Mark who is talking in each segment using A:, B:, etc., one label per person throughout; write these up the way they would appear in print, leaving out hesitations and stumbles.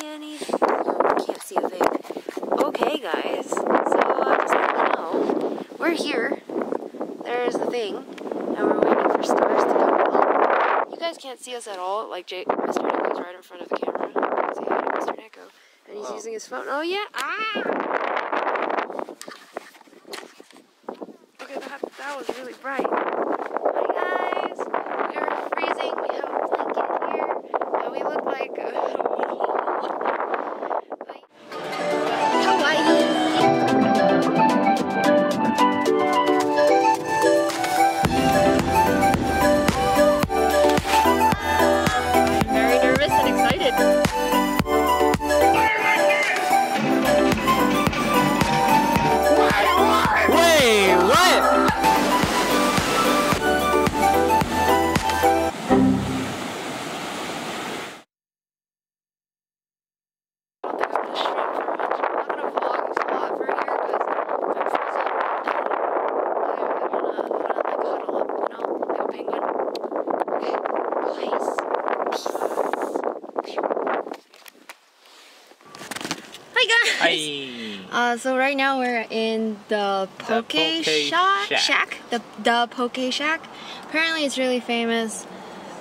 A: anything. Oh, can't see a thing. Okay, guys. So just let you know, we're here. There's the thing, and we're waiting for stars to come along. You guys can't see us at all. Like Mr. Neko's right in front of the camera. Say hi to Mr. Neko, and he's using his phone. Oh yeah! Ah! Okay, that was really bright. Hi guys! We're freezing. We have a blanket here, and we look like so right now we're in the Poke Shack. The Poke Shack. Apparently it's really famous.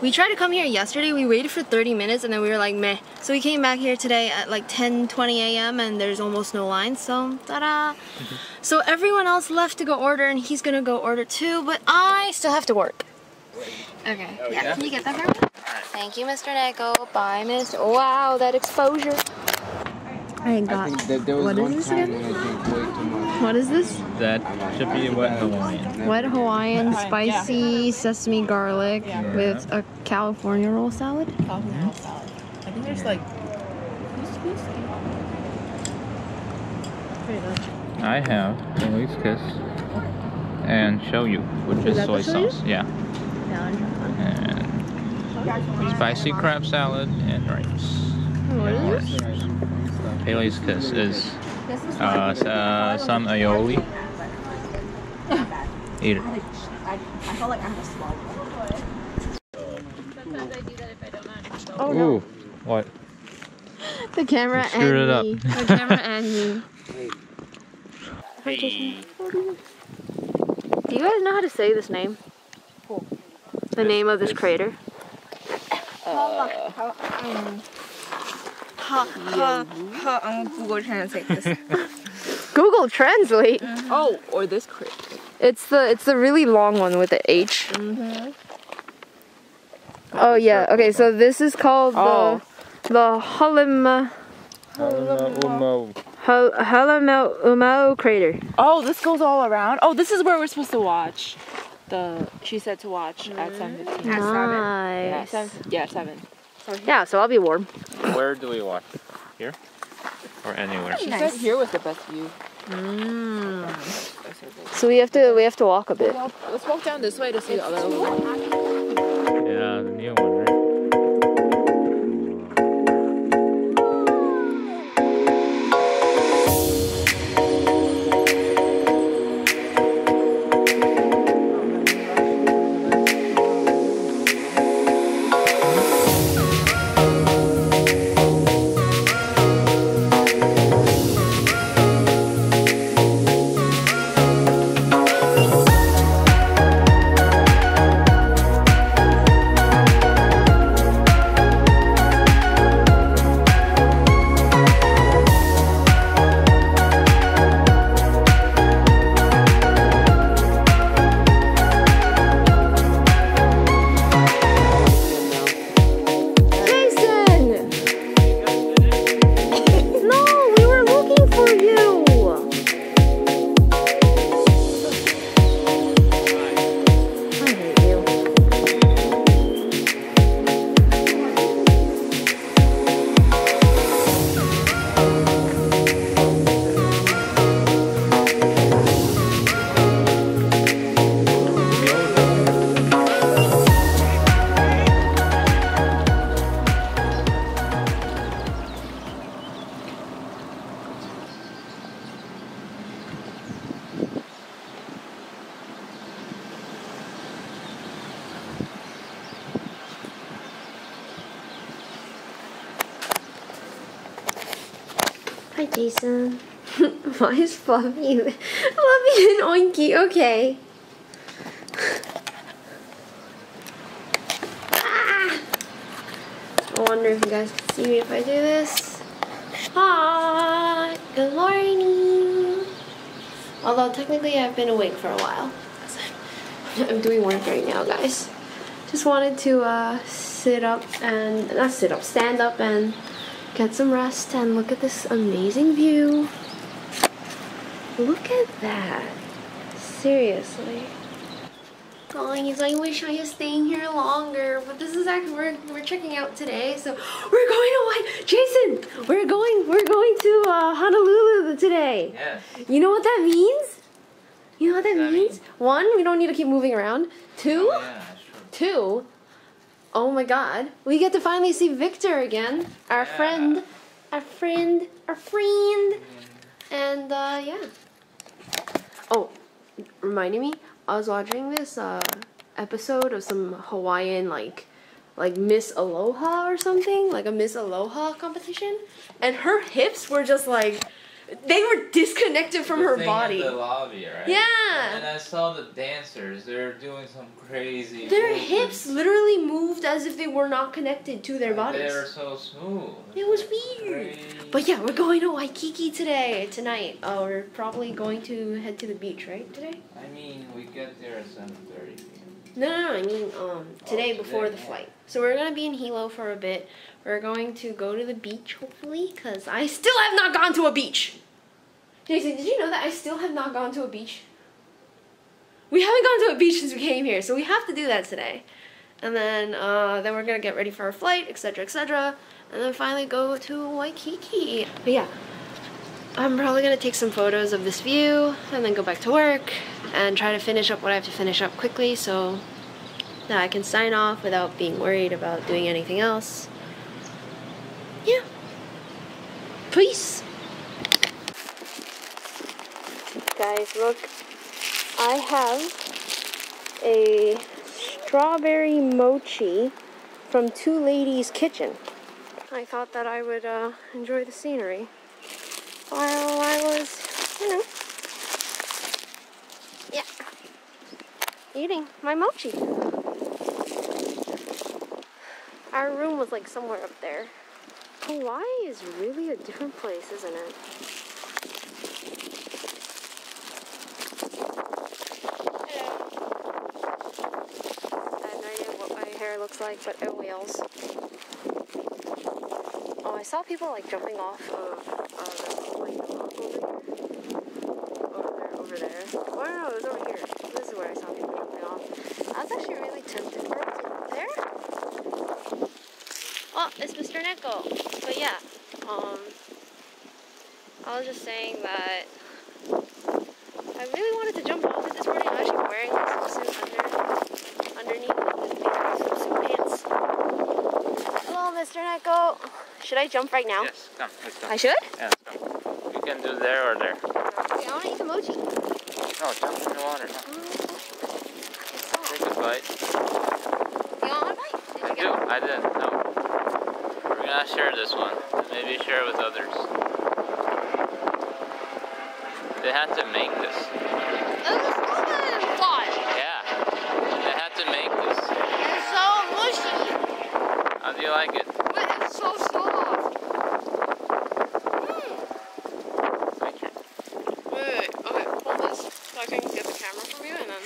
A: We tried to come here yesterday. We waited for 30 minutes and then we were like meh. So we came back here today at like 10:20 a.m. and there's almost no lines. So ta-da! So everyone else left to go order and he's gonna go order too, but I still have to work. Okay.
B: Oh,
A: yeah. Can you get that for me? Thank you, Mr. Neko. Bye, Mr. Wow, that exposure. I got. What is this again? What is this?
B: That should be wet Hawaiian.
A: Wet Hawaiian, spicy sesame garlic with a California roll salad.
C: California roll salad. I think there's like.
B: I have Lily's Kiss and Shoyu, which is soy sauce. Yeah. And spicy crab salad and rice.
A: What is this?
B: Haley's Kiss is some aioli. Eat it.
C: I felt like I had a swallow.
A: Oh no.
B: Ooh, what?
A: The camera and
B: screwed it up.
A: me. The camera and me.
B: Hey.
A: Do you guys know how to say this name? The name of this crater?
C: Google Translate this.
A: Google Translate?
C: Oh, or this crater.
A: It's the really long one with the H. Oh yeah. Okay, so this is called the Halemaumau crater.
C: Oh, this goes all around. Oh, this is where we're supposed to watch. She said to watch at 7:15.
A: Nice.
C: Yeah, 7.
A: Yeah, so I'll be warm.
B: Where do we watch? Here? Or anywhere?
C: She said here was the best view.
A: So we have to walk a bit.
C: Let's walk down this way to see the other one.
B: Yeah, the new one, right?
A: Hi, Jason. Why is Fluffy and Oinky? Okay. Ah! I wonder if you guys can see me if I do this. Hi! Good morning! Although technically I've been awake for a while. I'm doing work right now, guys. Just wanted to stand up and get some rest and look at this amazing view. Look at that. Seriously. Guys, I wish I was staying here longer, but this is actually we're checking out today, so we're going to Jason. We're going to Honolulu today.
B: Yes.
A: You know what that means? You know what that means? One, we don't need to keep moving around. Two,
B: Oh, yeah, sure.
A: two. Oh my God, we get to finally see Victor again, our friend, and yeah. Oh, reminding me, I was watching this episode of some Hawaiian like Miss Aloha or something, like a Miss Aloha competition, and her hips were just like they were disconnected from her body.
B: In the lobby, right?
A: Yeah.
B: And I saw the dancers. They're doing some crazy.
A: Their
B: movements.
A: hips literally moved as if they were not connected to their bodies.
B: They were so smooth.
A: It was weird. But yeah, we're going to Waikiki tonight. We're probably going to head to the beach, right, today?
B: I mean, we get there at 7:30 p.m.
A: No, I mean, today before the flight. So we're going to be in Hilo for a bit. We're going to go to the beach, hopefully, because I still have not gone to a beach. Jason, did you know that I still have not gone to a beach? We haven't gone to a beach since we came here, so we have to do that today. And then we're going to get ready for our flight, etc., etc., and then finally go to Waikiki. But yeah, I'm probably going to take some photos of this view and then go back to work and try to finish up what I have to finish up quickly so that I can sign off without being worried about doing anything else. Yeah. Peace. Guys, look. I have a strawberry mochi from Two Ladies Kitchen. I thought that I would enjoy the scenery while I was, eating my mochi. Our room was like somewhere up there. Hawaii is really a different place, isn't it? Looks like, but it whales. Oh, I saw people like jumping off of over there. Oh no, it was over here. This is where I saw people jumping off. I was actually really tempted for it there. Oh, it's Mr. Neko. But yeah, I was just saying that I really wanted to jump off it this morning. I'm actually wearing like some suit underneath. Hello, Mr. Neko. Should I jump right now?
B: Yes, come, let's go.
A: I should?
B: Yeah, let's go. You can do there or there.
A: Okay, I want to eat the mochi.
B: No, jump in the water. Take a bite.
A: You want a bite?
B: I did. No. We're gonna share this one. Maybe share it with others. They had to make this.
A: It was fun.
B: Yeah. They had to make this.
A: It's so mushy.
B: How do you like it?
A: But it's so soft.
B: My turn.
A: Wait. Okay, hold this so I can get the camera from you and then...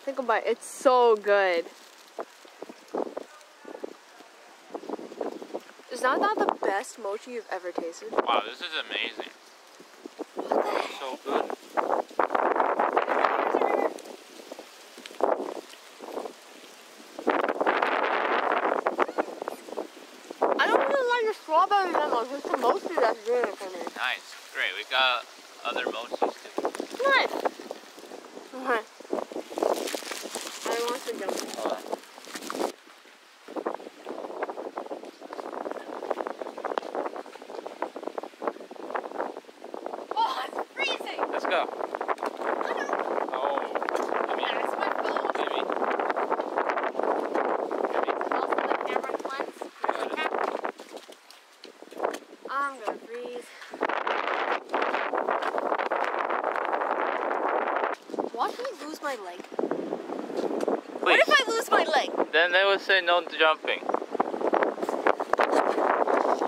A: Think about it. It's so good. Is that not the best mochi you've ever tasted?
B: Wow, this is amazing.
A: What the heck?
B: So good.
A: I don't really like the strawberry lemon. It's the mochi that's doing it for me.
B: Nice. Great. We got other mochis too.
A: Nice. Okay. I want to jump.
B: Hold on.
A: Oh, it's freezing.
B: Let's go. Oh.
A: That's my phone.
B: Maybe.
A: Also the camera lens. I lose my leg?
B: Please.
A: What if I lose my leg?
B: Then they would say no jumping.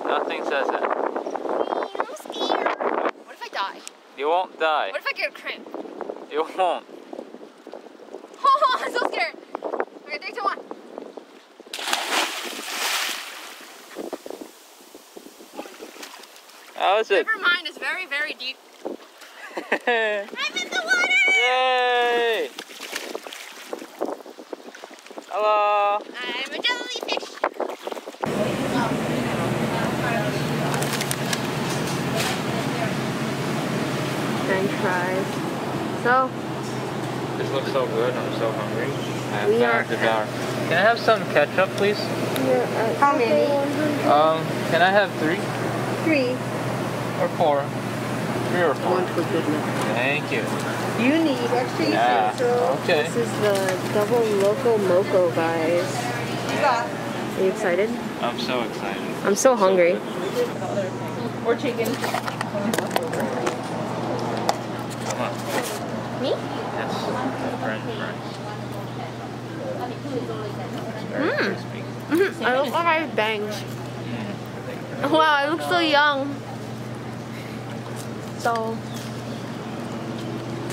B: Nothing says that.
A: I'm scared. What if I die?
B: You won't die.
A: What if I get a cramp?
B: You won't.
A: Oh, I'm so scared. Okay, 3, 2, 1.
B: How is it?
A: Never mind, it's very, very deep. I'm in the water!
B: Yay! Hello!
A: I'm a jellyfish. French fries. So,
B: This looks so good. I'm so hungry. I
A: We
B: have to devour. Can I have some ketchup, please?
A: how many?
B: Can I have 3
A: 3.
B: or 4? 3 or 4.
A: One for goodness.
B: Thank you.
A: You need extra
B: Yeah. Okay.
A: This is the double loco moco, guys. Are you excited?
B: I'm so excited.
A: I'm so hungry.
B: Good.
C: Or chicken.
B: Come on.
A: Me?
B: Yes. French fries. It's very crispy.
A: I look like I have bangs. Wow, I look so young. So,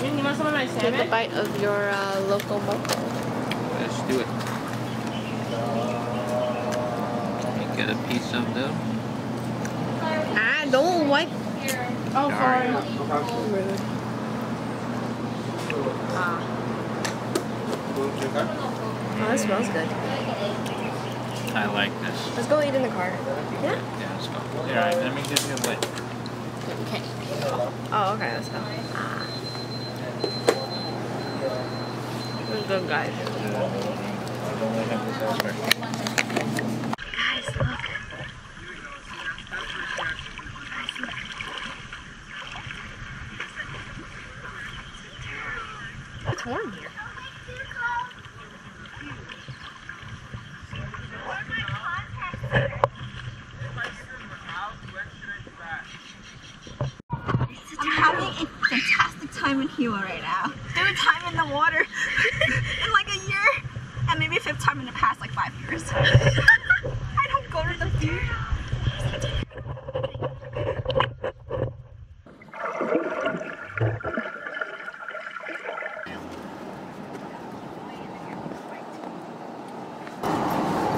C: You want some of my
A: take a
C: salmon?
A: bite of your loco moco.
B: Let's do it. Let me get a piece of them.
A: Ah, don't wipe.
C: Oh, sorry.
A: Rude. Oh, that smells good.
B: I like this.
A: Let's go eat in the car. Yeah?
B: Yeah, let's go. Here, let me give you a bite.
A: Okay. Oh, okay, let's go. Ah. This is good, guys. Guys, look. It's warm here.
D: I'm having a fantastic time in Hilo right now. Third time in the water in like a year, and maybe 5th time in the past like 5 years. I don't go to the beach.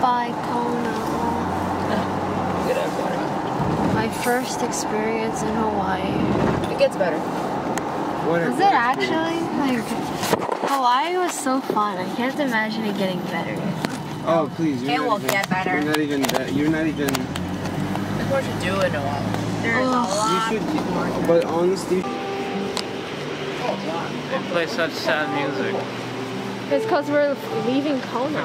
A: Bye, Kona. My first experience in Hawaii.
C: It gets better.
A: Was it actually? Like, Hawaii was so fun. I can't imagine it getting better.
E: Oh, please.
D: It will get better.
E: You're not even. You're not even.
C: That's what you do in a while.
D: There's a lot.
E: You should. But honestly.
B: They play such sad music.
A: It's because we're leaving Kona.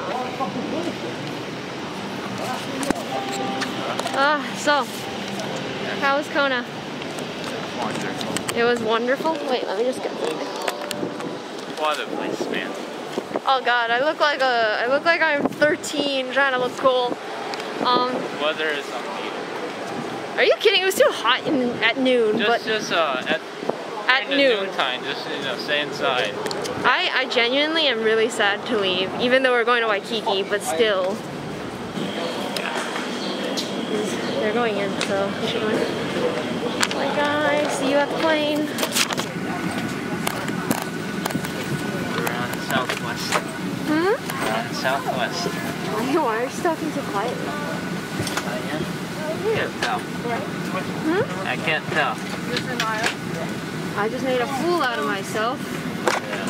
A: So, how was Kona?
B: Wonderful.
A: It was wonderful. Wait, let me just get this.
B: What a place, man.
A: Oh God, I look like I'm 13 trying to look cool.
B: Weather is unbeatable.
A: Are you kidding? It was too hot at noon.
B: Just
A: at
B: in the
A: noon.
B: noontime, just stay inside.
A: I genuinely am really sad to leave, even though we're going to Waikiki, but still. They're going in, so we should win. Bye guys, see you at the plane.
B: We're on the southwest.
A: Hmm?
B: We're on the southwest.
A: Why are you talking so quietly?
B: I can't tell.
A: Hmm?
B: I can't tell.
A: I just made a fool out of myself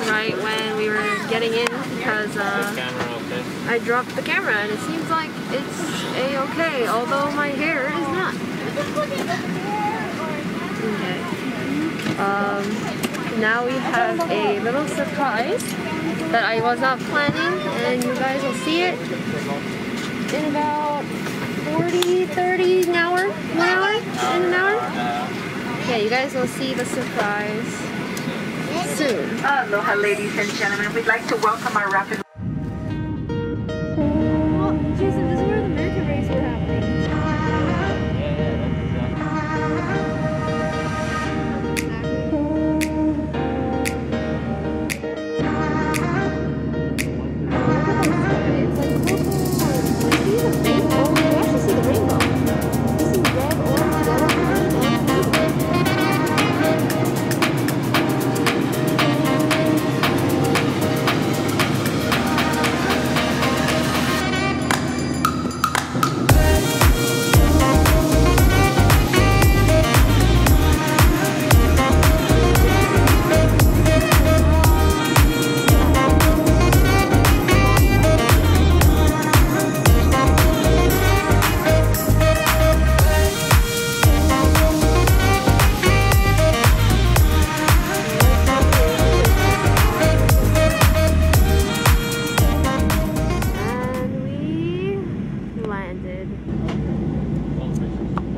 A: right when we were getting in because
B: Camera okay?
A: I dropped the camera and it seems like it's a-okay, although my hair is not. Okay. Now we have a little surprise that I was not planning, and you guys will see it in about 40, 30, an hour? 1 hour? In an hour? Yeah, you guys will see the surprise soon.
D: Aloha, ladies and gentlemen. We'd like to welcome our rapid.
A: Well, Jason, this is where the American race were happening.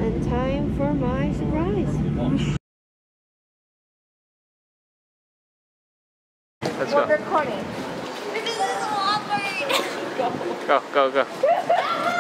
A: And time for my surprise.
B: Let's go.
D: Recording.
B: Go, go, go.